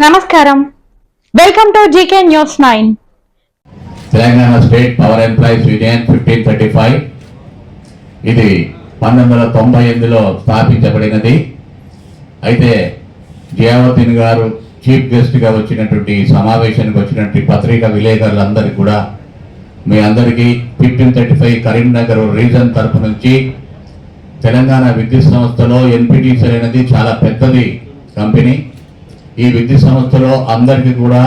నమస్కారం, welcome to GK news 9. Telangana state power employees union 1535 ఇది 1998లో స్థాపించబడినది. అయితే జియావుద్దీన్ గారు చీఫ్ గెస్ట్గా వచ్చినటువంటి సమావేశానికి వచ్చినటువంటి పత్రికా విలేకరులందరికీ కూడా మీ అందరికీ 1535 కరీంనగర్ రీజన్ తరపు నుంచి తెలంగాణ విద్యుత్ సంస్థలో ఎన్పిటిసిఎల్ అనేది చాలా పెద్దది కంపెనీ. ఈ విద్యుత్ సంస్థలో అందరికీ కూడా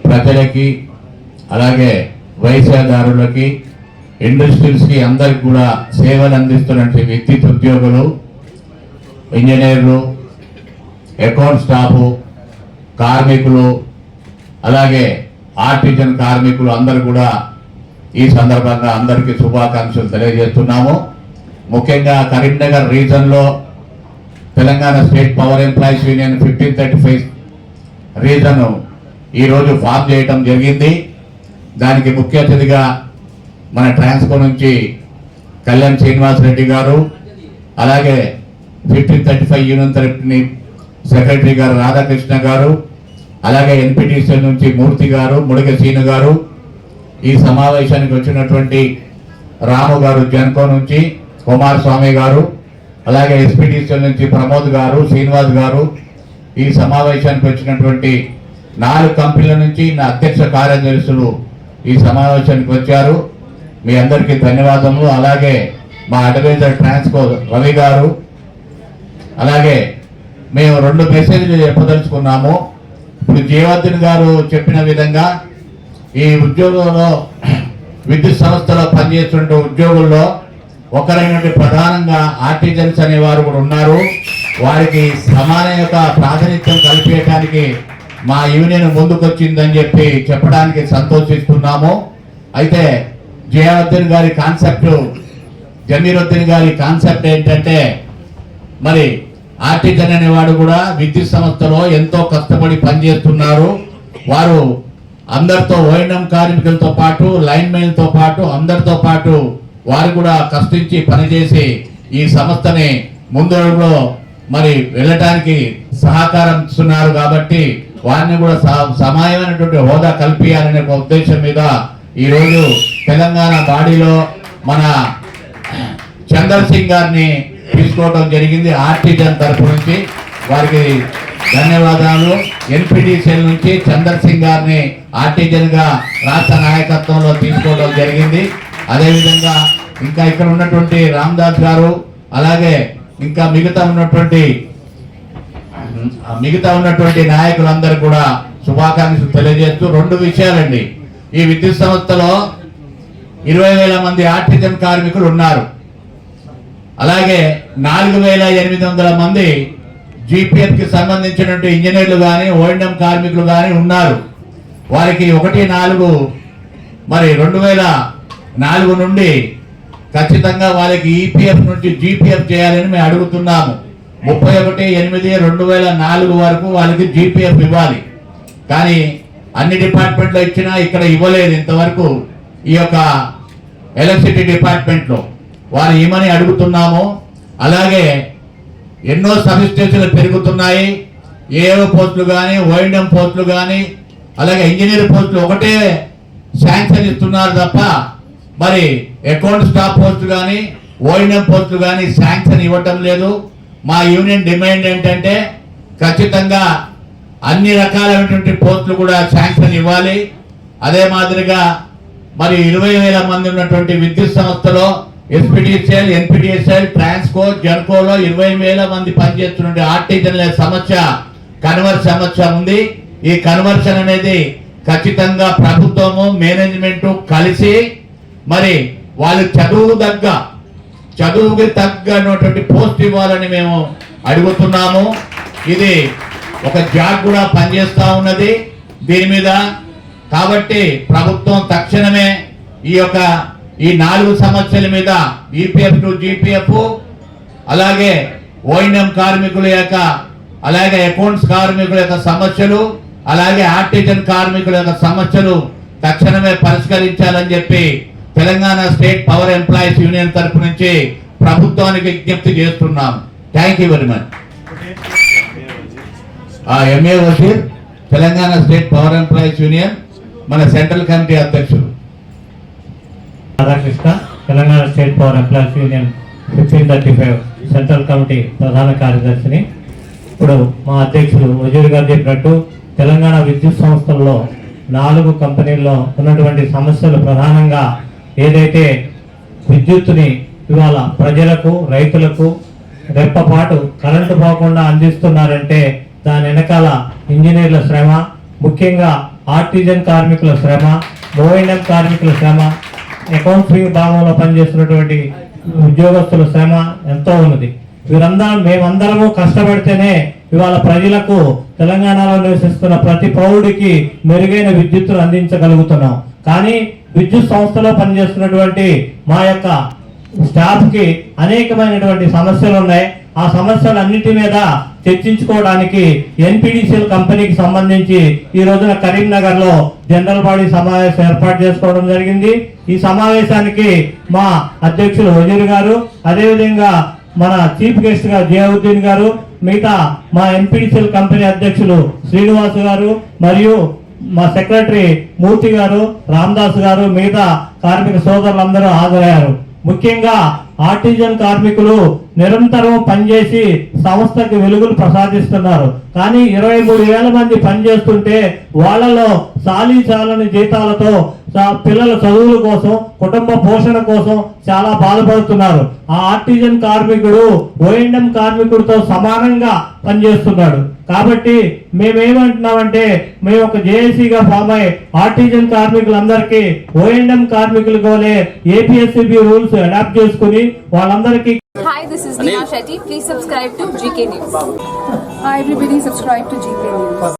ప్రజలకి అలాగే వ్యవసాయదారులకి ఇండస్ట్రీస్కి అందరికి కూడా సేవలు అందిస్తున్నటువంటి విద్యుత్ ఉద్యోగులు, ఇంజనీర్లు, అకౌంట్ స్టాఫ్, కార్మికులు, అలాగే ఆర్టిజన్ కార్మికులు అందరూ కూడా ఈ సందర్భంగా అందరికీ శుభాకాంక్షలు తెలియజేస్తున్నాము. ముఖ్యంగా కరీంనగర్ రీజన్లో Telangana state power employees union 1535 region ఈరోజు ఫామ్ చేయటం జరిగింది. దానికి ముఖ్య అతిథిగా మన ట్రాన్స్కో నుంచి కళ్యాణ్ శ్రీనివాస్ రెడ్డి గారు, అలాగే 1535 యూనియన్ తరపుని సెక్రటరీ గారు రాధాకృష్ణ గారు, అలాగే ఎన్పిటిసిఎల్ నుంచి మూర్తి గారు, ముడిగ సీను గారు, ఈ సమావేశానికి వచ్చినటువంటి రాము గారు జన్కో నుంచి, కుమారస్వామి గారు, అలాగే ఎస్పీటీసీఎల్ నుంచి ప్రమోద్ గారు, శ్రీనివాస్ గారు, ఈ సమావేశానికి వచ్చినటువంటి 4 కంపెనీల నుంచి నా అధ్యక్ష కార్యదర్శులు ఈ సమావేశానికి వచ్చారు. మీ అందరికీ ధన్యవాదములు. అలాగే మా అడ్వైజర్ ట్రాన్స్కో రవి గారు, అలాగే మేము 2 మెసేజ్లు చెప్పదలుచుకున్నాము. ఇప్పుడు జియావుద్దీన్ గారు చెప్పిన విధంగా ఈ ఉద్యోగంలో విద్యుత్ సంస్థలో పనిచేస్తున్న ఉద్యోగుల్లో ఒకరైనటువంటి ప్రధానంగా ఆర్టిజన్స్ అనేవారు కూడా ఉన్నారు. వారికి సమాన యొక్క ప్రాతినిధ్యం కల్పించడానికి మా యూనియన్ ముందుకొచ్చిందని చెప్పడానికి సంతోషిస్తున్నాము. అయితే జియావుద్దీన్ గారి కాన్సెప్ట్, జమీరుద్దీన్ గారి కాన్సెప్ట్ ఏంటంటే, మరి ఆర్టిజన్ అనేవాడు కూడా విద్యుత్ సంస్థలో ఎంతో కష్టపడి పనిచేస్తున్నారు. వారు అందరితో ఓఎన్ఎం కార్మికులతో పాటు, లైన్ మెన్తో పాటు, అందరితో పాటు వారు కూడా కష్టించి పనిచేసి ఈ సంస్థని ముందడుగులో మరి వెళ్ళటానికి సహకారం ఇస్తున్నారు. కాబట్టి వారిని కూడా సమానమైనటువంటి హోదా కల్పించాలనే ఒక ఉద్దేశం మీద ఈరోజు తెలంగాణ బాడీలో మన చందర్ సింగ్ గారిని తీసుకోవడం జరిగింది. ఆర్టిజన్ తరఫు నుంచి వారికి ధన్యవాదాలు. ఎన్పిటిసిఎల్ నుంచి చందర్ సింగ్ గారిని ఆర్టిజన్ గా రాష్ట్ర నాయకత్వంలో తీసుకోవడం జరిగింది. అదేవిధంగా ఇంకా ఇక్కడ ఉన్నటువంటి రామ్దాస్ గారు, అలాగే ఇంకా మిగతా ఉన్నటువంటి నాయకులందరూ కూడా శుభాకాంక్షలు తెలియజేస్తూ 2 విషయాలండి. ఈ విద్యుత్ సంస్థలో 20,000 మంది ఆర్టిజన్ కార్మికులు ఉన్నారు. అలాగే 4,800 మంది జీపీఎఫ్ కి సంబంధించినటువంటి ఇంజనీర్లు కానీ, ఓఎన్ఎం కార్మికులు కానీ ఉన్నారు. వారికి 1-4 మరి 2004 నుండి ఖచ్చితంగా వాళ్ళకి ఈపీఎఫ్ నుంచి జీపీఎఫ్ చేయాలని మేము అడుగుతున్నాము. 31/8/2004 వరకు వాళ్ళకి జీపీఎఫ్ ఇవ్వాలి. కానీ అన్ని డిపార్ట్మెంట్లో ఇచ్చినా ఇక్కడ ఇవ్వలేదు ఇంతవరకు. ఈ యొక్క ఎలక్ట్రిసిటీ డిపార్ట్మెంట్లో వారు ఇవ్వమని అడుగుతున్నాము. అలాగే ఎన్నో సబ్ స్టేషన్లు పెరుగుతున్నాయి. ఏఓ పోస్టులు కానీ, ఓఎన్ఎం పోస్టులు కానీ, అలాగే ఇంజనీర్ పోస్టులు ఒకటే శాంక్షన్ ఇస్తున్నారు తప్ప మరి అకౌంట్ స్టాఫ్ పోస్టులు కానీ, ఓఎన్ఎం పోస్టులు కానీ శాంక్షన్ ఇవ్వటం లేదు. మా యూనియన్ డిమాండ్ ఏంటంటే ఖచ్చితంగా అన్ని రకాలైనటువంటి పోస్టులు కూడా శాంక్షన్ ఇవ్వాలి. అదే మాదిరిగా మరి 20,000 మంది ఉన్నటువంటి విద్యుత్ సంస్థలో ఎస్పీటీసీఎల్, ఎన్పిటిసిఎల్, ట్రాన్స్కో, జన్కోలో 20,000 మంది పనిచేస్తున్న ఆర్టిజన్ సమస్య, కన్వర్షన్ సమస్య ఉంది. ఈ కన్వర్షన్ అనేది ఖచ్చితంగా ప్రభుత్వము, మేనేజ్మెంట్ కలిసి మరి వాళ్ళు చదువుకి తగ్గనటువంటి పోస్ట్ ఇవ్వాలని మేము అడుగుతున్నాము. ఇది ఒక జాబ్ కూడా పనిచేస్తూ ఉన్నది దీని మీద. కాబట్టి ప్రభుత్వం తక్షణమే ఈ 4 సమస్యల మీద ఈపీఎఫ్ టు జీపీఎఫ్, అలాగే ఓఎన్ఎం కార్మికుల యొక్క, అలాగే అకౌంట్స్ కార్మికుల యొక్క సమస్యలు, అలాగే ఆర్టిజన్ కార్మికుల యొక్క సమస్యలు తక్షణమే పరిష్కరించాలని చెప్పి Telangana state power employees union తరపు నుంచి ప్రభుత్వానికి విజ్ఞప్తి చేస్తున్నాం. Thank you very much. MA Wazir Telangana state power employees union మన సెంట్రల్ కమిటీ అధ్యక్షులు. Radhakrishna, Telangana state power employees union 1535 central committee ప్రధాన కార్యదర్శిని. ఇప్పుడు మా అధ్యక్షులు వజీర్ గారు చెప్పినట్టు తెలంగాణ విద్యుత్ సంస్థల్లో 4 కంపెనీల్లో ఉన్నటువంటి సమస్యలు ప్రధానంగా ఏదైతే విద్యుత్తుని ఇవాళ ప్రజలకు, రైతులకు రెప్పపాటు కరెంటు పోకుండా అందిస్తున్నారంటే దాని వెనకాల ఇంజనీర్ల శ్రమ, ముఖ్యంగా ఆర్టిజన్ కార్మికుల శ్రమ, ఓఎన్ఎం కార్మికుల శ్రమ, అకౌంట్స్ విభాగంలో పనిచేస్తున్నటువంటి ఉద్యోగస్తుల శ్రమ ఎంతో ఉన్నది. మేమందరము కష్టపడితేనే ఇవాళ ప్రజలకు, తెలంగాణలో నివసిస్తున్న ప్రతి పౌరుడికి మెరుగైన విద్యుత్తును అందించగలుగుతున్నాం. కానీ విద్యుత్ సంస్థలో పనిచేస్తున్నటువంటి మా యొక్క స్టాఫ్ కి అనేకమైనటువంటి సమస్యలు ఉన్నాయి. ఆ సమస్యలన్నిటి మీద చర్చించుకోవడానికి ఎన్పిడిసిఎల్ కంపెనీకి సంబంధించి ఈ రోజున కరీంనగర్ లో జనరల్ బాడీ సమావేశం ఏర్పాటు చేసుకోవడం జరిగింది. ఈ సమావేశానికి మా అధ్యక్షులు వజీర్ గారు, అదేవిధంగా మన చీఫ్ గెస్ట్ గా జియావుద్దీన్ గారు, మిగతా మా ఎన్పిడిసిఎల్ కంపెనీ అధ్యక్షులు శ్రీనివాస్ గారు, మరియు మా సెక్రటరీ మూర్తి గారు, రామదాస్ గారు, మిగతా కార్మిక సోదరులందరూ హాజరయ్యారు. ముఖ్యంగా ఆర్టిజన్ కార్మికులు నిరంతరం పనిచేసి సంస్థకి వెలుగులు ప్రసాదిస్తున్నారు. కానీ 23,000 మంది పనిచేస్తుంటే వాళ్ళలో చాలని జీతాలతో పిల్లల చదువుల కోసం, కుటుంబ పోషణ కోసం చాలా బాధపడుతున్నారు. ఆ ఆర్టిజన్ కార్మికుడు ఓఎన్ఎం కార్మికుడితో సమానంగా పనిచేస్తున్నాడు. కాబట్టి మేమేమంటున్నామంటే, మేము ఒక జేఏసీగా ఫామ్ అయ్యి ఆర్టిజన్ కార్మికులందరికీ ఓఎన్ఎం కార్మికులకు వలె ఏపీఎస్సీబీ రూల్స్ అడాప్ట్ చేసుకుని వాళ్ళందరికీ. Hi, this is Neha Shetty. Please subscribe to GK News. Hi everybody, subscribe to GK News.